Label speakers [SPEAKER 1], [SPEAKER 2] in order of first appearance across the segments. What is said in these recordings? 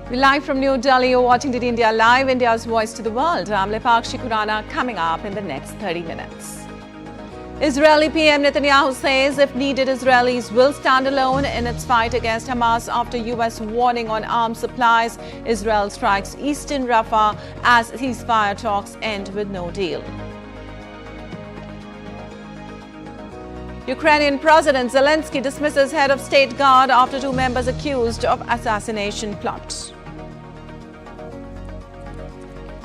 [SPEAKER 1] We're live from New Delhi. You're watching DD India Live, India's voice to the world. I'm Lepakshi Khurana, coming up in the next 30 minutes. Israeli PM Netanyahu says if needed, Israelis will stand alone in its fight against Hamas after US warning on arms supplies. Israel strikes eastern Rafah as ceasefire talks end with no deal. Ukrainian President Zelensky dismisses head of state guard after two members accused of assassination plot.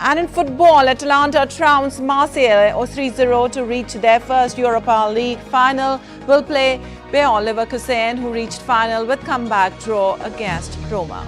[SPEAKER 1] And in football, Atalanta trounced Marseille 3-0 to reach their first Europa League final. Will play Bayer Leverkusen, who reached final with comeback draw against Roma.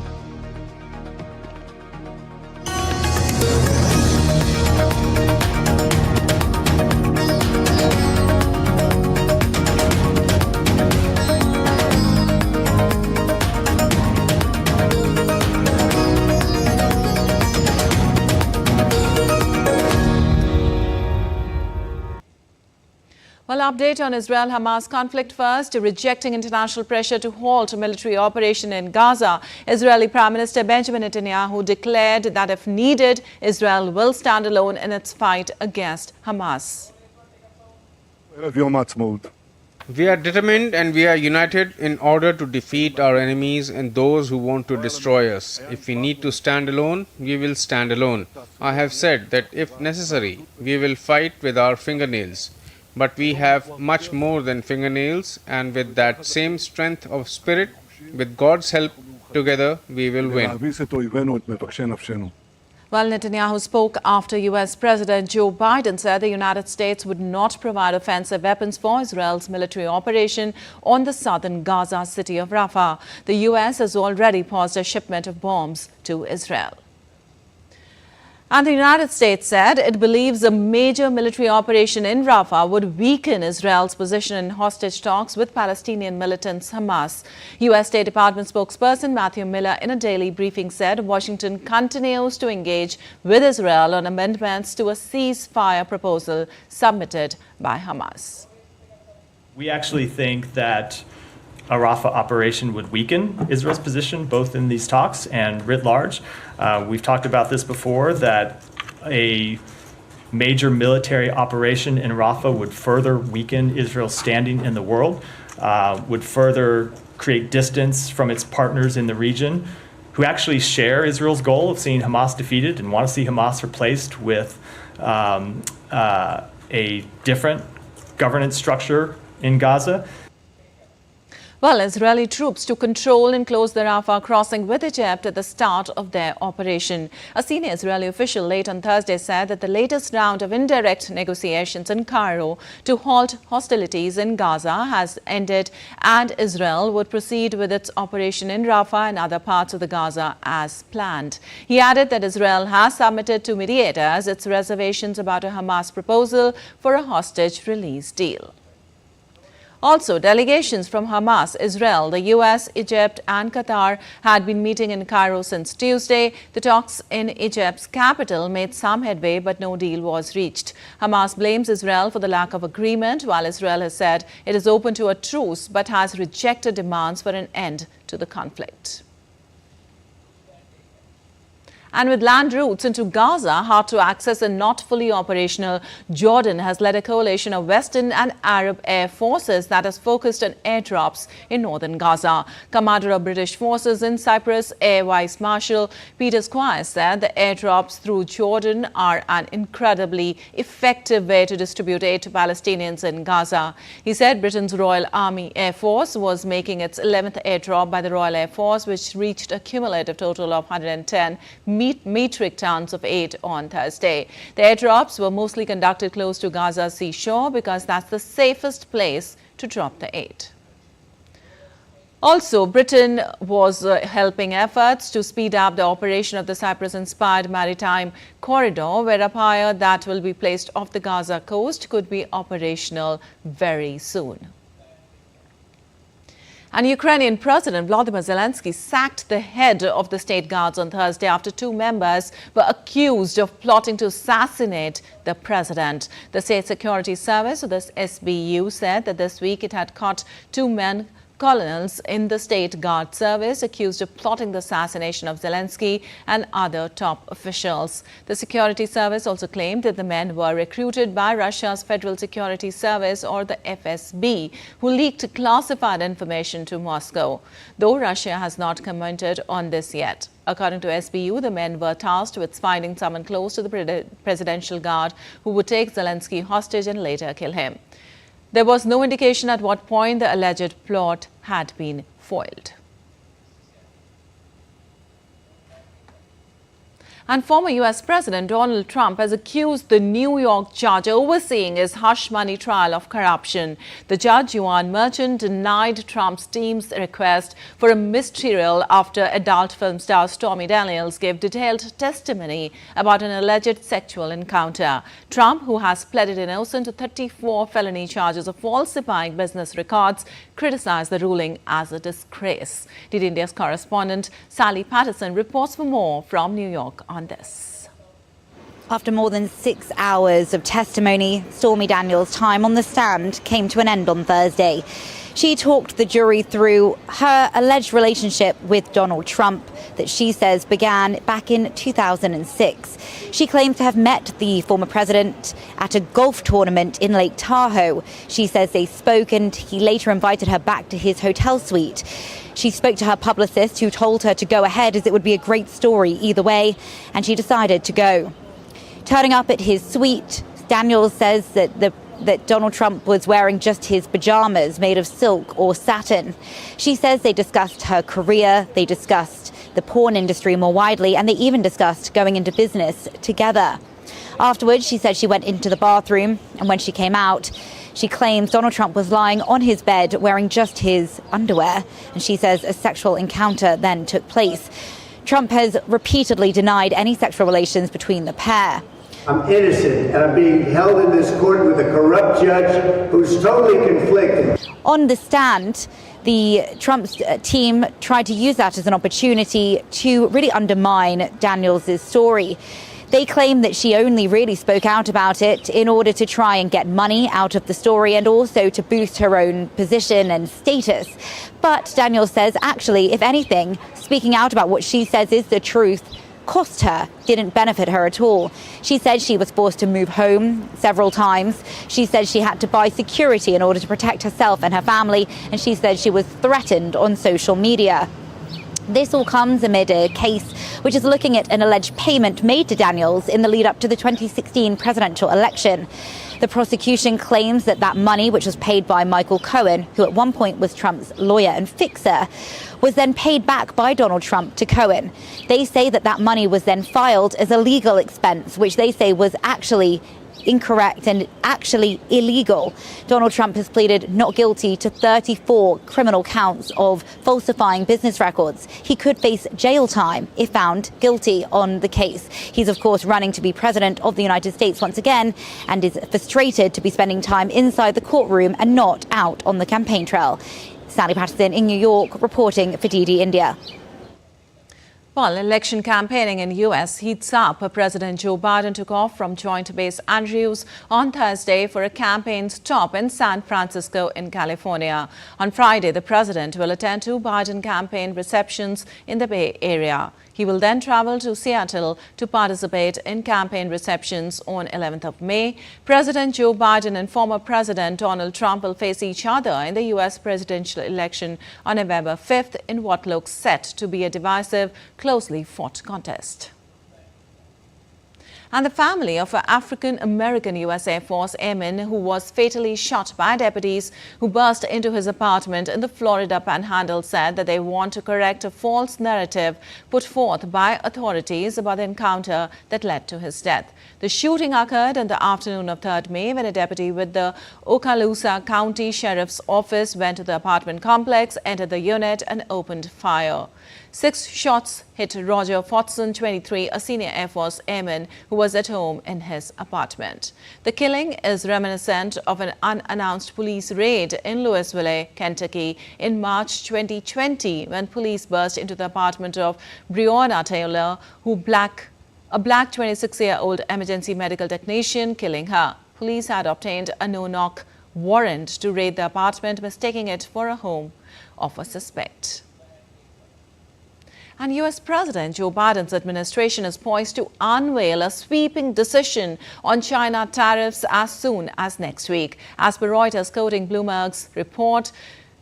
[SPEAKER 1] Well, update on Israel-Hamas conflict first. Rejecting international pressure to halt military operation in Gaza, Israeli Prime Minister Benjamin Netanyahu declared that if needed, Israel will stand alone in its fight against Hamas.
[SPEAKER 2] We are determined and we are united in order to defeat our enemies and those who want to destroy us. If we need to stand alone, we will stand alone. I have said that if necessary, we will fight with our fingernails. But we have much more than fingernails, and with that same strength of spirit, with God's help, together we will win.
[SPEAKER 1] Well, Netanyahu spoke after US President Joe Biden said the United States would not provide offensive weapons for Israel's military operation on the southern Gaza city of Rafah. The US has already paused a shipment of bombs to Israel. And the United States said it believes a major military operation in Rafah would weaken Israel's position in hostage talks with Palestinian militants Hamas. U.S. State Department spokesperson Matthew Miller in a daily briefing said Washington continues to engage with Israel on amendments to a ceasefire proposal submitted by Hamas.
[SPEAKER 3] We actually think that a Rafah operation would weaken Israel's position both in these talks and writ large. We've talked about this before, that a major military operation in Rafah would further weaken Israel's standing in the world, would further create distance from its partners in the region who actually share Israel's goal of seeing Hamas defeated and want to see Hamas replaced with a different governance structure in Gaza.
[SPEAKER 1] Well, Israeli troops to control and close the Rafah crossing with Egypt at the start of their operation. A senior Israeli official late on Thursday said that the latest round of indirect negotiations in Cairo to halt hostilities in Gaza has ended and Israel would proceed with its operation in Rafah and other parts of the Gaza as planned. He added that Israel has submitted to mediators its reservations about a Hamas proposal for a hostage release deal. Also, delegations from Hamas, Israel, the US, Egypt and Qatar had been meeting in Cairo since Tuesday. The talks in Egypt's capital made some headway, but no deal was reached. Hamas blames Israel for the lack of agreement, while Israel has said it is open to a truce but has rejected demands for an end to the conflict. And with land routes into Gaza hard to access and not fully operational, Jordan has led a coalition of Western and Arab air forces that has focused on airdrops in northern Gaza. Commander of British forces in Cyprus, Air Vice Marshal Peter Squires, said the airdrops through Jordan are an incredibly effective way to distribute aid to Palestinians in Gaza. He said Britain's Royal Army Air Force was making its 11th airdrop by the Royal Air Force, which reached a cumulative total of 110 metric tons of aid on Thursday. The airdrops were mostly conducted close to Gaza's seashore because that's the safest place to drop the aid. Also, Britain was helping efforts to speed up the operation of the Cyprus-inspired maritime corridor, where a pier that will be placed off the Gaza coast could be operational very soon. And Ukrainian President Volodymyr Zelensky sacked the head of the state guards on Thursday after two members were accused of plotting to assassinate the president. The State Security Service, or the SBU, said that this week it had caught two men colonels in the State Guard service accused of plotting the assassination of Zelensky and other top officials. The security service also claimed that the men were recruited by Russia's Federal Security Service, or the FSB, who leaked classified information to Moscow, though Russia has not commented on this yet. According to SBU, the men were tasked with finding someone close to the presidential guard who would take Zelensky hostage and later kill him. There was no indication at what point the alleged plot had been foiled. And former U.S. President Donald Trump has accused the New York judge overseeing his hush money trial of corruption. The judge, Yuan Merchant, denied Trump's team's request for a mistrial after adult film star Stormy Daniels gave detailed testimony about an alleged sexual encounter. Trump, who has pleaded innocent to 34 felony charges of falsifying business records, criticized the ruling as a disgrace. DD India's correspondent Sally Patterson reports for more from New York on this.
[SPEAKER 4] After more than 6 hours of testimony, Stormy Daniels' time on the stand came to an end on Thursday. She talked the jury through her alleged relationship with Donald Trump that she says began back in 2006. She claims to have met the former president at a golf tournament in Lake Tahoe. She says they spoke and he later invited her back to his hotel suite. She spoke to her publicist, who told her to go ahead as it would be a great story either way, and she decided to go. Turning up at his suite, Daniels says that Donald Trump was wearing just his pajamas made of silk or satin. She says they discussed her career, they discussed the porn industry more widely, and they even discussed going into business together. Afterwards, she said she went into the bathroom, and when she came out, she claims Donald Trump was lying on his bed wearing just his underwear, and she says a sexual encounter then took place. Trump has repeatedly denied any sexual relations between the pair.
[SPEAKER 5] I'm innocent, and I'm being held in this court with a corrupt judge who's totally conflicted.
[SPEAKER 4] On the stand, the Trump's team tried to use that as an opportunity to really undermine Daniels' story. They claim that she only really spoke out about it in order to try and get money out of the story and also to boost her own position and status. But Daniels says, actually, if anything, speaking out about what she says is the truth cost her, didn't benefit her at all. She said she was forced to move home several times. She said she had to buy security in order to protect herself and her family, and she said she was threatened on social media. This all comes amid a case which is looking at an alleged payment made to Daniels in the lead up to the 2016 presidential election. The prosecution claims that that money, which was paid by Michael Cohen, who at one point was Trump's lawyer and fixer, was then paid back by Donald Trump to Cohen. They say that that money was then filed as a legal expense, which they say was actually incorrect and actually illegal. Donald Trump has pleaded not guilty to 34 criminal counts of falsifying business records. He could face jail time if found guilty on the case. He's, of course, running to be president of the United States once again and is frustrated to be spending time inside the courtroom and not out on the campaign trail. Sally Patterson in New York, reporting for DD India.
[SPEAKER 1] While election campaigning in U.S. heats up, President Joe Biden took off from Joint Base Andrews on Thursday for a campaign stop in San Francisco in California. On Friday, the president will attend 2 Biden campaign receptions in the Bay Area. He will then travel to Seattle to participate in campaign receptions on 11th of May. President Joe Biden and former President Donald Trump will face each other in the U.S. presidential election on November 5th in what looks set to be a divisive, closely fought contest. And the family of an African-American U.S. Air Force airman who was fatally shot by deputies who burst into his apartment in the Florida Panhandle said that they want to correct a false narrative put forth by authorities about the encounter that led to his death. The shooting occurred in the afternoon of 3rd May when a deputy with the Okaloosa County Sheriff's Office went to the apartment complex, entered the unit and opened fire. 6 shots hit Roger Fotson, 23, a senior Air Force airman who was at home in his apartment. The killing is reminiscent of an unannounced police raid in Louisville, Kentucky in March 2020 when police burst into the apartment of Breonna Taylor, a black 26-year-old emergency medical technician, killing her. Police had obtained a no-knock warrant to raid the apartment, mistaking it for a home of a suspect. And US President Joe Biden's administration is poised to unveil a sweeping decision on China tariffs as soon as next week. As per Reuters quoting Bloomberg's report,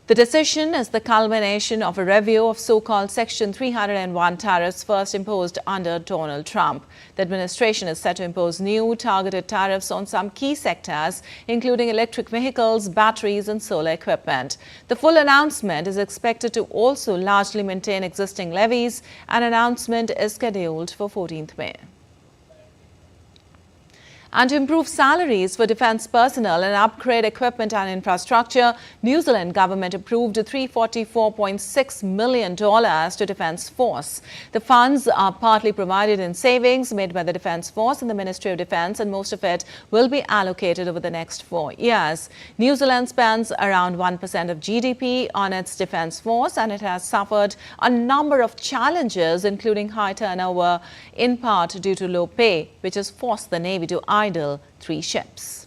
[SPEAKER 1] the decision is the culmination of a review of so-called Section 301 tariffs first imposed under Donald Trump. The administration is set to impose new targeted tariffs on some key sectors, including electric vehicles, batteries and solar equipment. The full announcement is expected to also largely maintain existing levies. An announcement is scheduled for 14th May. And to improve salaries for defence personnel and upgrade equipment and infrastructure, New Zealand government approved $344.6 million to Defence Force. The funds are partly provided in savings made by the Defence Force and the Ministry of Defence, and most of it will be allocated over the next 4 years. New Zealand spends around 1% of GDP on its Defence Force, and it has suffered a number of challenges, including high turnover, in part due to low pay, which has forced the Navy to idle 3 ships.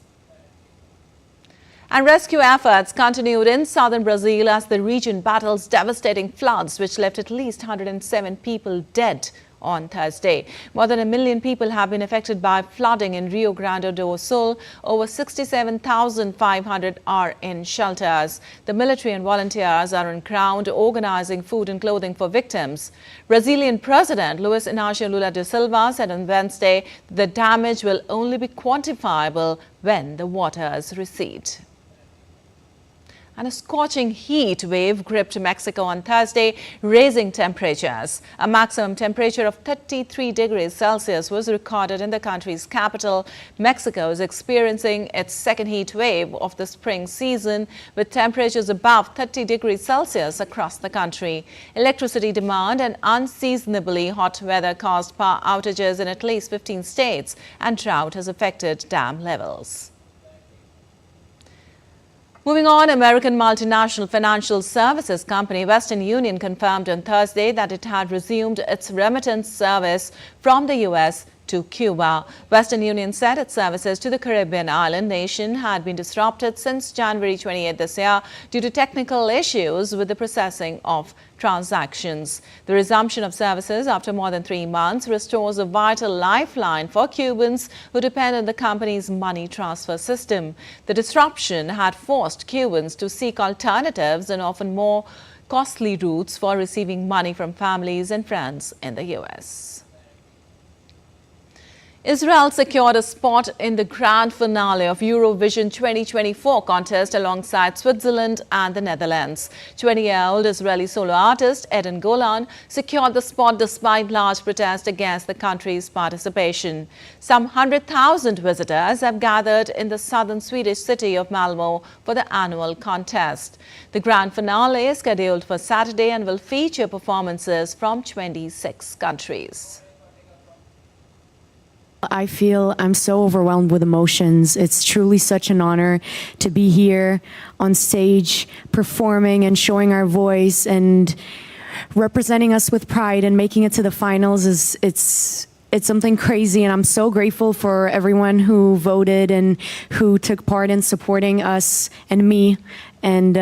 [SPEAKER 1] And rescue efforts continued in southern Brazil as the region battles devastating floods, which left at least 107 people dead on Thursday. More than 1 million people have been affected by flooding in Rio Grande do Sul. Over 67,500 are in shelters. The military and volunteers are on ground organizing food and clothing for victims. Brazilian President Luiz Inácio Lula da Silva said on Wednesday the damage will only be quantifiable when the waters recede. And a scorching heat wave gripped Mexico on Thursday, raising temperatures. A maximum temperature of 33 degrees Celsius was recorded in the country's capital. Mexico is experiencing its second heat wave of the spring season, with temperatures above 30 degrees Celsius across the country. Electricity demand and unseasonably hot weather caused power outages in at least 15 states, and drought has affected dam levels. Moving on, American multinational financial services company Western Union confirmed on Thursday that it had resumed its remittance service from the U.S. to Cuba. Western Union said its services to the Caribbean island nation had been disrupted since January 28 this year due to technical issues with the processing of transactions. The resumption of services after more than 3 months restores a vital lifeline for Cubans who depend on the company's money transfer system. The disruption had forced Cubans to seek alternatives and often more costly routes for receiving money from families and friends in the U.S. Israel secured a spot in the grand finale of Eurovision 2024 contest alongside Switzerland and the Netherlands. 20-year-old Israeli solo artist Eden Golan secured the spot despite large protest against the country's participation. Some 100,000 visitors have gathered in the southern Swedish city of Malmö for the annual contest. The grand finale is scheduled for Saturday and will feature performances from 26 countries.
[SPEAKER 6] I'm so overwhelmed with emotions. It's truly such an honor to be here on stage, performing and showing our voice and representing us with pride and making it to the finals. It's something crazy, and I'm so grateful for everyone who voted and who took part in supporting us and me. And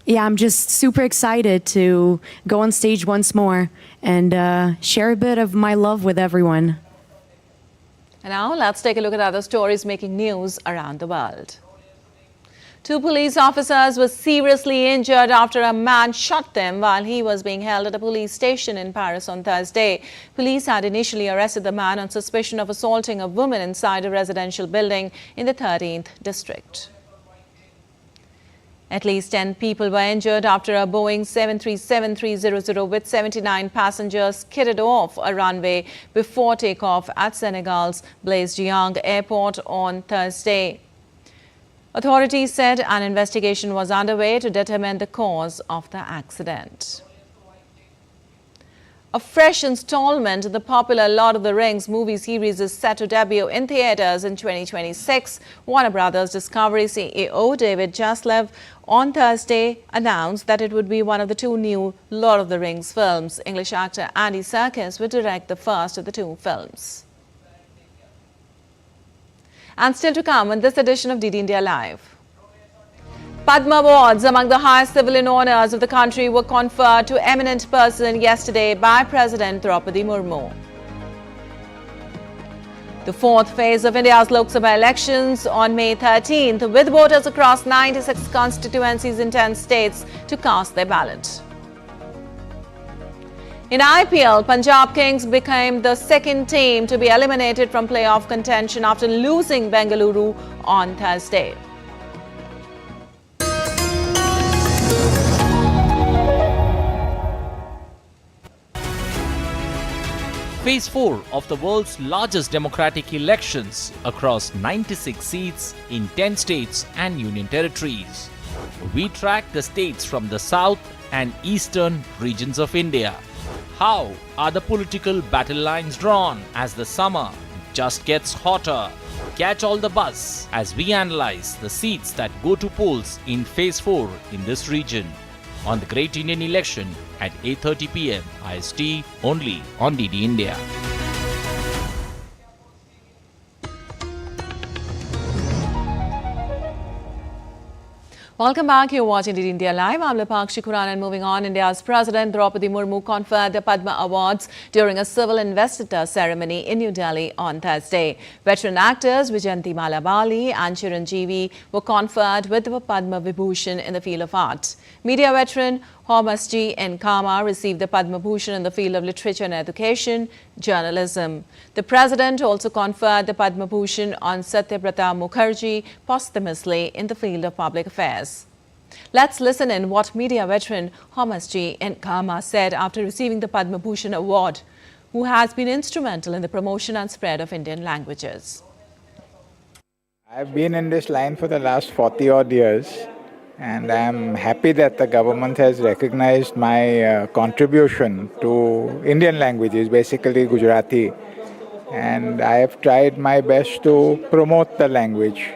[SPEAKER 6] yeah, I'm just super excited to go on stage once more and share a bit of my love with everyone.
[SPEAKER 1] And now let's take a look at other stories making news around the world. 2 police officers were seriously injured after a man shot them while he was being held at a police station in Paris on Thursday. Police had initially arrested the man on suspicion of assaulting a woman inside a residential building in the 13th district. At least 10 people were injured after a Boeing 737-300 with 79 passengers skidded off a runway before takeoff at Senegal's Blaise Diagne airport on Thursday. Authorities said an investigation was underway to determine the cause of the accident. A fresh installment of the popular Lord of the Rings movie series is set to debut in theaters in 2026. Warner Brothers Discovery CEO David Zaslav on Thursday announced that it would be one of the 2 new Lord of the Rings films. English actor Andy Serkis would direct the first of the 2 films. And still to come in this edition of DD India Live. Padma Awards, among the highest civilian honours of the country, were conferred to eminent person yesterday by President Draupadi Murmu. The fourth phase of India's Lok Sabha elections on May 13th, with voters across 96 constituencies in 10 states to cast their ballot. In IPL, Punjab Kings became the second team to be eliminated from playoff contention after losing Bengaluru on Thursday.
[SPEAKER 7] Phase 4 of the world's largest democratic elections across 96 seats in 10 states and union territories. We track the states from the south and eastern regions of India. How are the political battle lines drawn as the summer just gets hotter? Catch all the buzz as we analyze the seats that go to polls in Phase 4 in this region on the Great Indian Election at 8:30 p.m. IST only on DD India.
[SPEAKER 1] Welcome back. You're watching DD India Live. I'm Leverkusen Quran, and moving on, India's President Draupadi Murmu conferred the Padma Awards during a civil investiture ceremony in New Delhi on Thursday. Veteran actors Vijayantimala Bali and Chiranjeevi were conferred with the Padma Vibhushan in the field of art. Media veteran Thomas N. Kama received the Padma Bhushan in the field of literature and education, journalism. The president also conferred the Padma Bhushan on Satyabrata Mukherjee posthumously in the field of public affairs. Let's listen in what media veteran Thomas N. Kama said after receiving the Padma Bhushan award, who has been instrumental in the promotion and spread of Indian languages.
[SPEAKER 8] I've been in this line for the last 40 odd years. And I'm happy that the government has recognized my contribution to Indian languages, basically Gujarati. And I have tried my best to promote the language.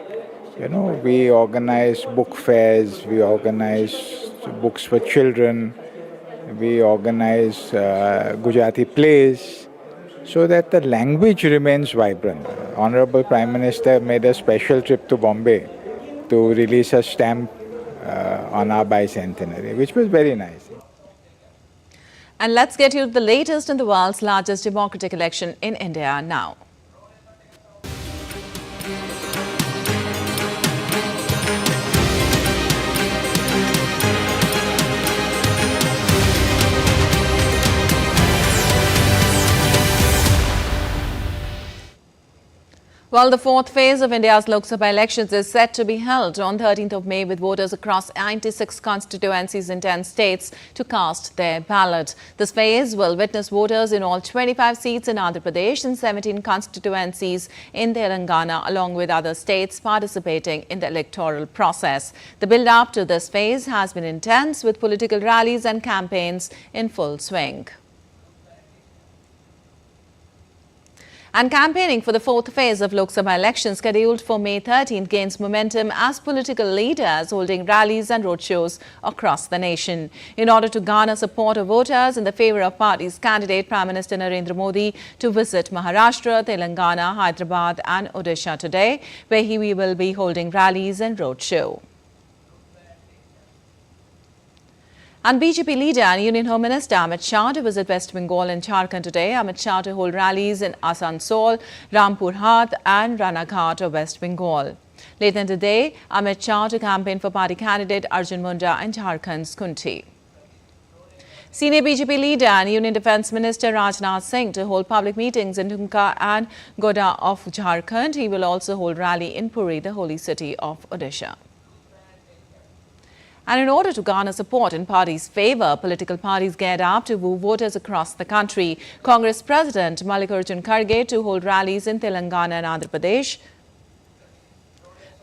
[SPEAKER 8] You know, we organize book fairs, we organize books for children, we organize Gujarati plays, so that the language remains vibrant. Honorable Prime Minister made a special trip to Bombay to release a stamp on our bicentenary, which was very nice.
[SPEAKER 1] And let's get you the latest in the world's largest democratic election in India now. Well, the fourth phase of India's Lok Sabha elections is set to be held on 13th of May with voters across 96 constituencies in 10 states to cast their ballot. This phase will witness voters in all 25 seats in Andhra Pradesh and 17 constituencies in Telangana, along with other states participating in the electoral process. The build-up to this phase has been intense, with political rallies and campaigns in full swing. And campaigning for the fourth phase of Lok Sabha elections scheduled for May 13th gains momentum as political leaders holding rallies and roadshows across the nation. In order to garner support of voters in the favour of party's candidate, Prime Minister Narendra Modi to visit Maharashtra, Telangana, Hyderabad and Odisha today, where he will be holding rallies and roadshow. And BJP leader and Union Home Minister Amit Shah to visit West Bengal and Jharkhand today. Amit Shah to hold rallies in Asansol, Rampur Hat and Ranaghat of West Bengal. Later in the day, Amit Shah to campaign for party candidate Arjun Munda and Jharkhand's Kunti. Senior BJP leader and Union Defence Minister Rajnath Singh to hold public meetings in Dumka and Goda of Jharkhand. He will also hold rally in Puri, the holy city of Odisha. And in order to garner support in party's favour, political parties geared up to woo voters across the country. Congress President Mallikarjun Kharge to hold rallies in Telangana and Andhra Pradesh.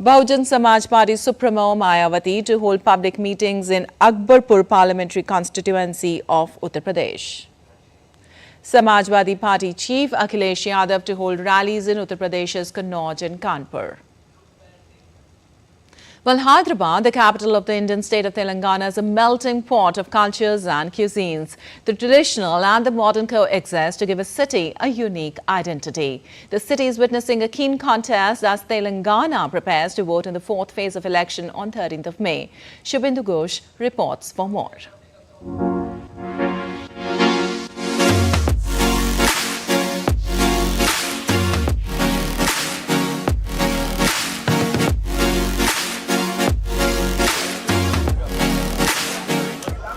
[SPEAKER 1] Bahujan Samaj Party Supremo Mayawati to hold public meetings in Akbarpur parliamentary constituency of Uttar Pradesh. Samajwadi Party Chief Akhilesh Yadav to hold rallies in Uttar Pradesh's Kannauj and Kanpur. Well, Hyderabad, the capital of the Indian state of Telangana, is a melting pot of cultures and cuisines. The traditional and the modern coexist to give a city a unique identity. The city is witnessing a keen contest as Telangana prepares to vote in the fourth phase of election on 13th of May. Shubhendu Ghosh reports for more.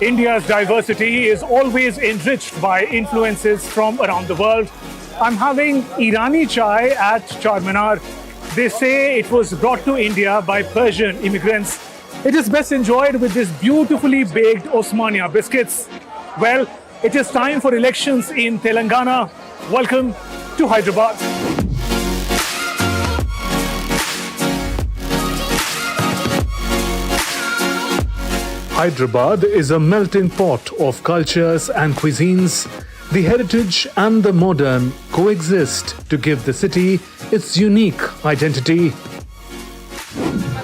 [SPEAKER 9] India's diversity is always enriched by influences from around the world. I'm having Irani chai at Charminar. They say it was brought to India by Persian immigrants. It is best enjoyed with these beautifully baked Osmania biscuits. Well, it is time for elections in Telangana. Welcome to Hyderabad. Hyderabad is a melting pot of cultures and cuisines. The heritage and the modern coexist to give the city its unique identity.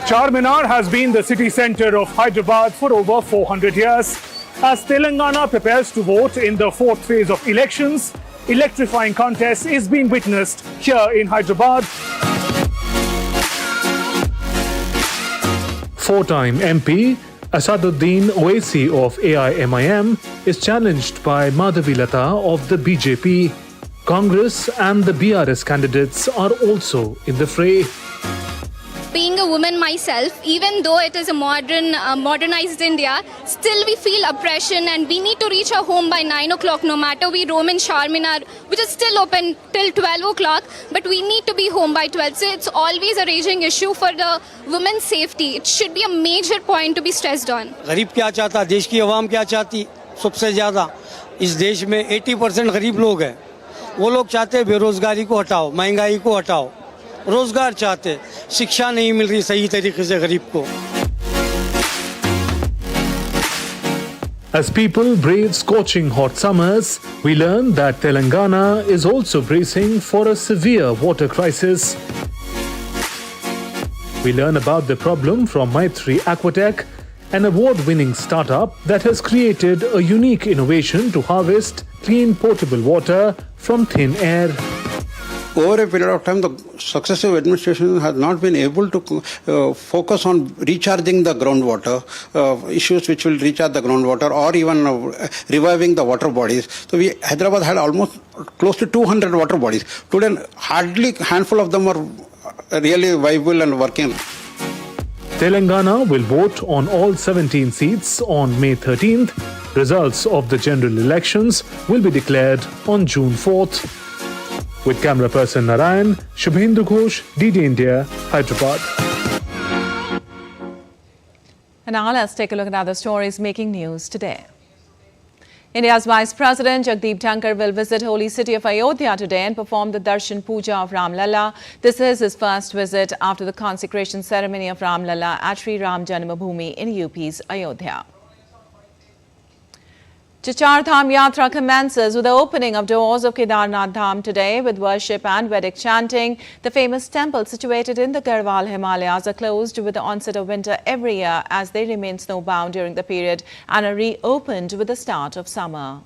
[SPEAKER 9] Charminar has been the city centre of Hyderabad for over 400 years. As Telangana prepares to vote in the fourth phase of elections, electrifying contest is being witnessed here in Hyderabad. Four-time MP Asaduddin Owaisi of AIMIM is challenged by Madhavi Lata of the BJP. Congress and the BRS candidates are also in the fray.
[SPEAKER 10] Being a woman myself, even though it is a modernized India, still we feel oppression and we need to reach our home by 9 o'clock no matter we roam in Charminar, which is still open till 12 o'clock, but we need to be home by 12. So it's always a raging issue for the women's safety. It should be a major point to be stressed on.
[SPEAKER 11] गरीब क्या चाहता, देश की आवाम क्या चाहती, सबसे ज़्यादा इस देश में 80% गरीब लोग हैं. वो लोग चाहते हैं बेरोजगारी को हटाओ, महंगाई को हटाओ. रोजगार चाहते, शिक्षा नहीं मिल रही सही तरीके से गरीब को.
[SPEAKER 9] As people brave scorching hot summers, we learn that Telangana is also bracing for a severe water crisis. We learn about the problem from Maitri Aquatech, an award-winning startup that has created a unique innovation to harvest clean potable water from thin air.
[SPEAKER 12] Over a period of time, the successive administration has not been able to focus on recharging the groundwater, issues which will recharge the groundwater, or even reviving the water bodies. So Hyderabad had almost close to 200 water bodies. Today, hardly a handful of them are really viable and working.
[SPEAKER 9] Telangana will vote on all 17 seats on May 13th. Results of the general elections will be declared on June 4th. With camera person Narayan, Shubhendu Ghosh, DD India, Hyderabad.
[SPEAKER 1] And now let's take a look at other stories making news today. India's Vice President Jagdeep Thankar will visit holy city of Ayodhya today and perform the Darshan Puja of Ram Lalla. This is his first visit after the consecration ceremony of Ram Lalla at Sri Ram Janmabhoomi in UP's Ayodhya. Char Dham Yatra commences with the opening of doors of Kedarnath Dham today with worship and Vedic chanting. The famous temples situated in the Garhwal Himalayas are closed with the onset of winter every year as they remain snowbound during the period and are reopened with the start of summer.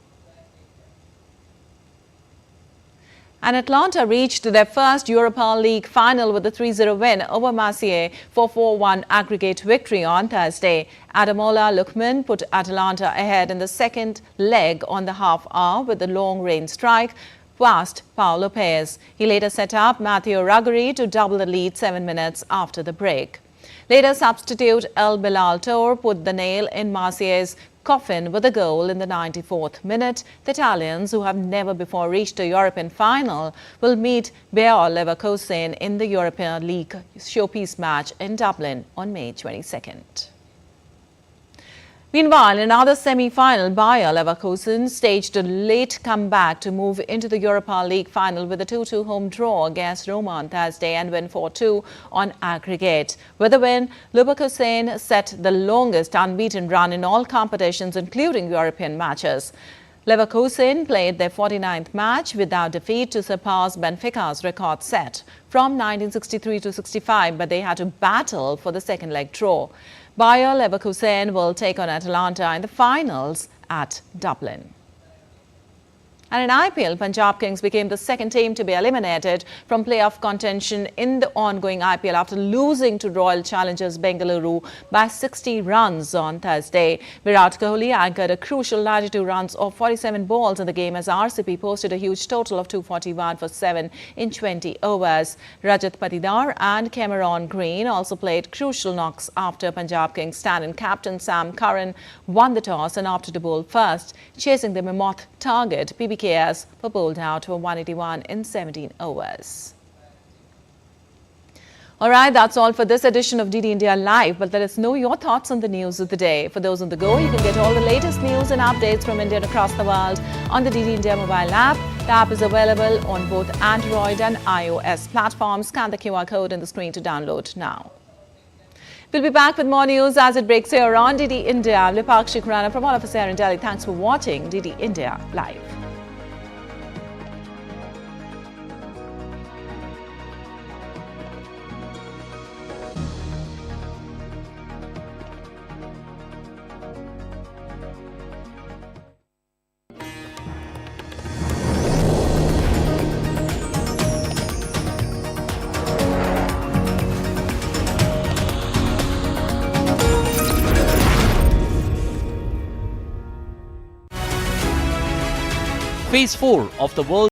[SPEAKER 1] And Atlanta reached their first Europa League final with a 3-0 win over Marseille for 4-1 aggregate victory on Thursday. Ademola Lookman put Atalanta ahead in the second leg on the half hour with a long-range strike past Pau Lopez. He later set up Matteo Ruggieri to double the lead 7 minutes after the break. Later, substitute El Bilal Tour put the nail in Marseille's coffin with a goal in the 94th minute. The Italians, who have never before reached a European final, will meet Bayer Leverkusen in the European League showpiece match in Dublin on May 22nd. Meanwhile, in another semi-final, Bayer Leverkusen staged a late comeback to move into the Europa League final with a 2-2 home draw against Roma on Thursday and win 4-2 on aggregate. With the win, Leverkusen set the longest unbeaten run in all competitions, including European matches. Leverkusen played their 49th match without defeat to surpass Benfica's record set from 1963 to 65, but they had to battle for the second leg draw. Bayer Leverkusen will take on Atalanta in the finals at Dublin. And in IPL, Punjab Kings became the second team to be eliminated from playoff contention in the ongoing IPL after losing to Royal Challengers Bengaluru by 60 runs on Thursday. Virat Kohli anchored a crucial 92 runs off 47 balls in the game as RCB posted a huge total of 241 for 7 in 20 overs. Rajat Patidar and Cameron Green also played crucial knocks after Punjab Kings stand-in captain Sam Curran won the toss and opted to bowl first. Chasing the mammoth target, PBKs were bowled out for 181 in 17 overs. All right, that's all for this edition of DD India Live, but let us know your thoughts on the news of the day. For those on the go, you can get all the latest news and updates from India and across the world on the DD India mobile app. The app is available on both Android and iOS platforms. Scan the QR code on the screen to download now. We'll be back with more news as it breaks here on DD India. I'm Lipakshi Khurana from all of us here in Delhi. Thanks for watching DD India Live.
[SPEAKER 7] Phase 4 of the world